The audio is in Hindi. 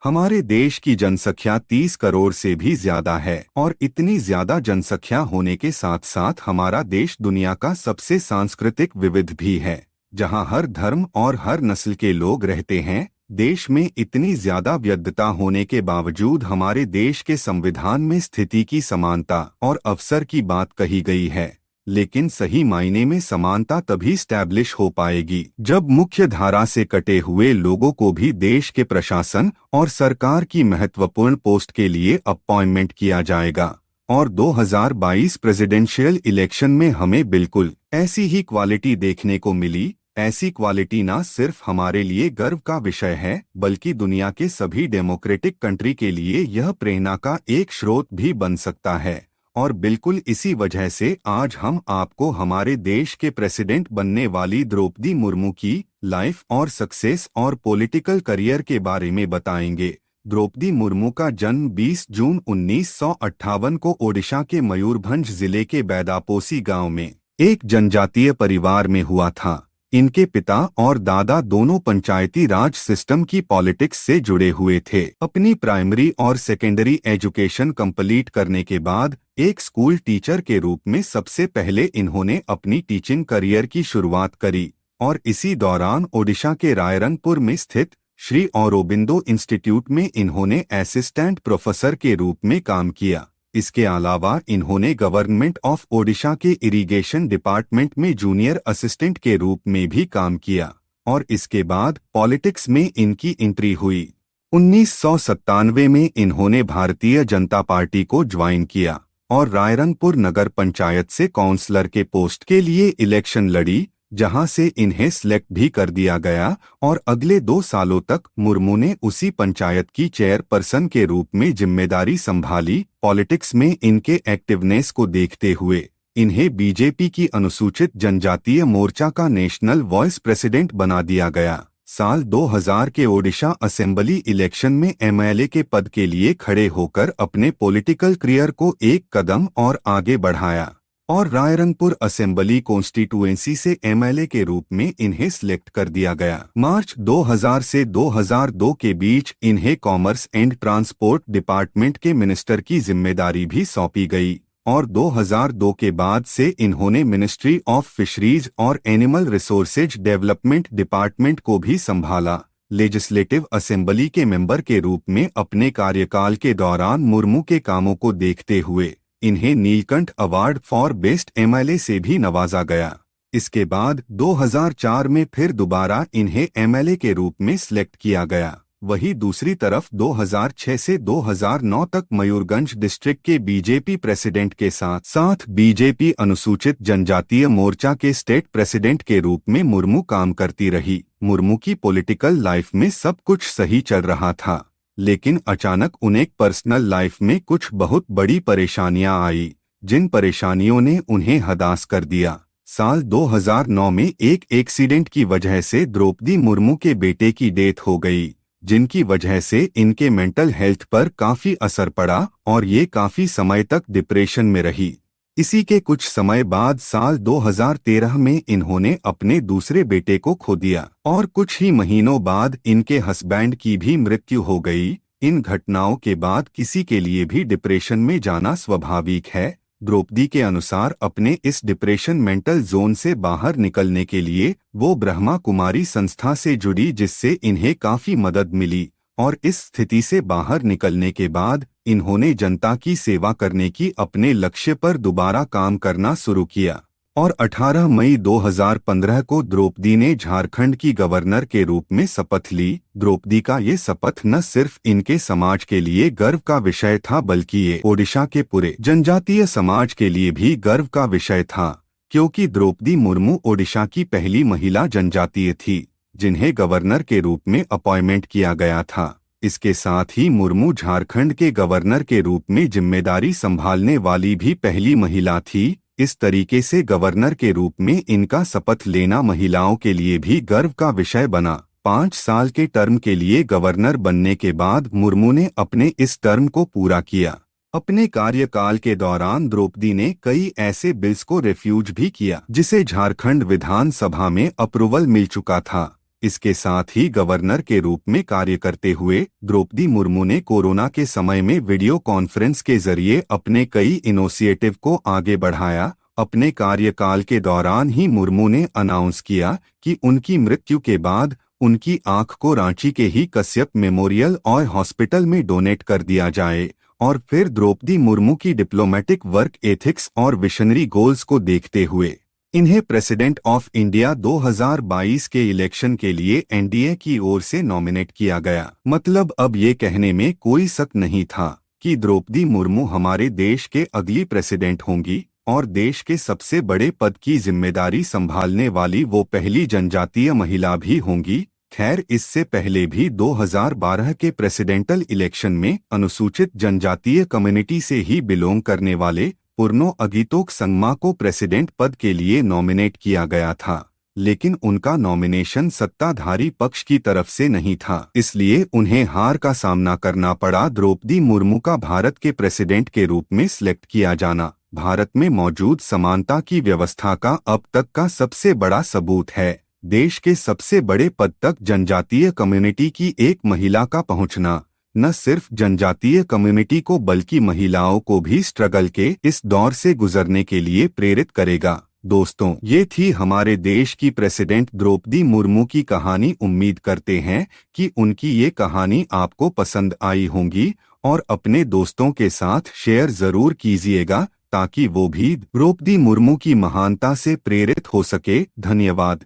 हमारे देश की जनसंख्या 30 करोड़ से भी ज्यादा है और इतनी ज्यादा जनसंख्या होने के साथ साथ हमारा देश दुनिया का सबसे सांस्कृतिक विविध भी है, जहां हर धर्म और हर नस्ल के लोग रहते हैं। देश में इतनी ज्यादा विविधता होने के बावजूद हमारे देश के संविधान में स्थिति की समानता और अवसर की बात कही गई है, लेकिन सही मायने में समानता तभी स्टैब्लिश हो पाएगी जब मुख्य धारा से कटे हुए लोगों को भी देश के प्रशासन और सरकार की महत्वपूर्ण पोस्ट के लिए अपॉइंटमेंट किया जाएगा। और 2022 प्रेसिडेंशियल इलेक्शन में हमें बिल्कुल ऐसी ही क्वालिटी देखने को मिली। ऐसी क्वालिटी न सिर्फ हमारे लिए गर्व का विषय है, बल्कि दुनिया के सभी डेमोक्रेटिक कंट्री के लिए यह प्रेरणा का एक स्रोत भी बन सकता है। और बिल्कुल इसी वजह से आज हम आपको हमारे देश के प्रेसिडेंट बनने वाली द्रौपदी मुर्मू की लाइफ और सक्सेस और पॉलिटिकल करियर के बारे में बताएंगे। द्रौपदी मुर्मू का जन्म 20 जून 1958 को ओडिशा के मयूरभंज जिले के बैदापोसी गांव में एक जनजातीय परिवार में हुआ था। इनके पिता और दादा दोनों पंचायती राज सिस्टम की पॉलिटिक्स से जुड़े हुए थे। अपनी प्राइमरी और सेकेंडरी एजुकेशन कंप्लीट करने के बाद एक स्कूल टीचर के रूप में सबसे पहले इन्होंने अपनी टीचिंग करियर की शुरुआत करी और इसी दौरान ओडिशा के रायरंगपुर में स्थित श्री औरोबिंदो इंस्टीट्यूट में इन्होंने असिस्टेंट प्रोफेसर के रूप में काम किया। इसके अलावा इन्होंने गवर्नमेंट ऑफ ओडिशा के इरिगेशन डिपार्टमेंट में जूनियर असिस्टेंट के रूप में भी काम किया और इसके बाद पॉलिटिक्स में इनकी एंट्री हुई। 1997 में इन्होंने भारतीय जनता पार्टी को ज्वाइन किया और रायरंगपुर नगर पंचायत से काउंसलर के पोस्ट के लिए इलेक्शन लड़ी, जहां से इन्हें सिलेक्ट भी कर दिया गया और अगले 2 सालों तक मुर्मू ने उसी पंचायत की चेयरपर्सन के रूप में जिम्मेदारी संभाली। पॉलिटिक्स में इनके एक्टिवनेस को देखते हुए इन्हें बीजेपी की अनुसूचित जनजातीय मोर्चा का नेशनल वॉइस प्रेसिडेंट बना दिया गया। साल 2000 के ओडिशा असेंबली इलेक्शन में एमएलए के पद के लिए खड़े होकर अपने पॉलिटिकल करियर को एक कदम और आगे बढ़ाया और रायरंगपुर असेंबली कॉन्स्टिट्यूएंसी से एमएलए के रूप में इन्हें सिलेक्ट कर दिया गया। मार्च 2000 से 2002 के बीच इन्हें कॉमर्स एंड ट्रांसपोर्ट डिपार्टमेंट के मिनिस्टर की जिम्मेदारी भी सौंपी गई और 2002 के बाद से इन्होंने मिनिस्ट्री ऑफ फिशरीज और एनिमल रिसोर्सेज डेवलपमेंट डिपार्टमेंट को भी संभाला। लेजिस्लेटिव असेंबली के मेंबर के रूप में अपने कार्यकाल के दौरान मुर्मू के कामों को देखते हुए इन्हें Neelkanth award for best MLA से भी नवाजा गया। इसके बाद 2004 में फिर दोबारा इन्हें एमएलए के रूप में सिलेक्ट किया गया। वहीं दूसरी तरफ 2006 से 2009 तक मयूरगंज डिस्ट्रिक्ट के बीजेपी प्रेसिडेंट के साथ साथ बीजेपी अनुसूचित जनजातीय मोर्चा के स्टेट प्रेसिडेंट के रूप में मुर्मू काम करती रही। मुर्मू की पॉलिटिकल लाइफ में सब कुछ सही चल रहा था, लेकिन अचानक उन्हें पर्सनल लाइफ में कुछ बहुत बड़ी परेशानियां आई, जिन परेशानियों ने उन्हें हताश कर दिया। साल 2009 में एक एक्सीडेंट की वजह से द्रौपदी मुर्मू के बेटे की डेथ हो गई, जिनकी वजह से इनके मेंटल हेल्थ पर काफी असर पड़ा और ये काफी समय तक डिप्रेशन में रही। इसी के कुछ समय बाद साल 2013 में इन्होंने अपने दूसरे बेटे को खो दिया और कुछ ही महीनों बाद इनके हस्बैंड की भी मृत्यु हो गई। इन घटनाओं के बाद किसी के लिए भी डिप्रेशन में जाना स्वाभाविक है। द्रौपदी के अनुसार अपने इस डिप्रेशन मेंटल जोन से बाहर निकलने के लिए वो ब्रह्मा कुमारी संस्था से जुड़ी, जिससे इन्हें काफी मदद मिली और इस स्थिति से बाहर निकलने के बाद इन्होंने जनता की सेवा करने की अपने लक्ष्य पर दोबारा काम करना शुरू किया और 18 मई 2015 को द्रौपदी ने झारखंड की गवर्नर के रूप में शपथ ली। द्रौपदी का ये शपथ न सिर्फ इनके समाज के लिए गर्व का विषय था, बल्कि ये ओडिशा के पूरे जनजातीय समाज के लिए भी गर्व का विषय था, क्योंकि द्रौपदी मुर्मू ओडिशा की पहली महिला जनजातीय थी जिन्हें गवर्नर के रूप में अपॉइंटमेंट किया गया था। इसके साथ ही मुर्मू झारखंड के गवर्नर के रूप में जिम्मेदारी संभालने वाली भी पहली महिला थी। इस तरीके से गवर्नर के रूप में इनका शपथ लेना महिलाओं के लिए भी गर्व का विषय बना। 5 साल के टर्म के लिए गवर्नर बनने के बाद मुर्मू ने अपने इस टर्म को पूरा किया। अपने कार्यकाल के दौरान द्रौपदी ने कई ऐसे बिल्स को रिफ्यूज भी किया जिसे झारखंड विधानसभा में अप्रूवल मिल चुका था। इसके साथ ही गवर्नर के रूप में कार्य करते हुए द्रौपदी मुर्मू ने कोरोना के समय में वीडियो कॉन्फ्रेंस के जरिए अपने कई इनिशिएटिव को आगे बढ़ाया। अपने कार्यकाल के दौरान ही मुर्मू ने अनाउंस किया कि उनकी मृत्यु के बाद उनकी आंख को रांची के ही कश्यप मेमोरियल और हॉस्पिटल में डोनेट कर दिया जाए। और फिर द्रौपदी मुर्मू की डिप्लोमेटिक वर्क एथिक्स और विशनरी गोल्स को देखते हुए इन्हें प्रेसिडेंट ऑफ इंडिया 2022 के इलेक्शन के लिए एनडीए की ओर से नॉमिनेट किया गया। मतलब अब ये कहने में कोई शक नहीं था कि द्रौपदी मुर्मू हमारे देश के अगली प्रेसिडेंट होंगी और देश के सबसे बड़े पद की जिम्मेदारी संभालने वाली वो पहली जनजातीय महिला भी होंगी। खैर, इससे पहले भी 2012 के प्रेसिडेंटल इलेक्शन में अनुसूचित जनजातीय कम्युनिटी से ही बिलोंग करने वाले पुरनो अगितोक संगमा को प्रेसिडेंट पद के लिए नॉमिनेट किया गया था, लेकिन उनका नॉमिनेशन सत्ताधारी पक्ष की तरफ से नहीं था, इसलिए उन्हें हार का सामना करना पड़ा। द्रौपदी मुर्मू का भारत के प्रेसिडेंट के रूप में सिलेक्ट किया जाना भारत में मौजूद समानता की व्यवस्था का अब तक का सबसे बड़ा सबूत है। देश के सबसे बड़े पद तक जनजातीय कम्युनिटी की एक महिला का पहुंचना न सिर्फ जनजातीय कम्युनिटी को बल्कि महिलाओं को भी स्ट्रगल के इस दौर से गुजरने के लिए प्रेरित करेगा। दोस्तों, ये थी हमारे देश की प्रेसिडेंट द्रौपदी मुर्मू की कहानी। उम्मीद करते हैं कि उनकी ये कहानी आपको पसंद आई होंगी और अपने दोस्तों के साथ शेयर जरूर कीजिएगा ताकि वो भी द्रौपदी मुर्मू की महानता से प्रेरित हो सके। धन्यवाद।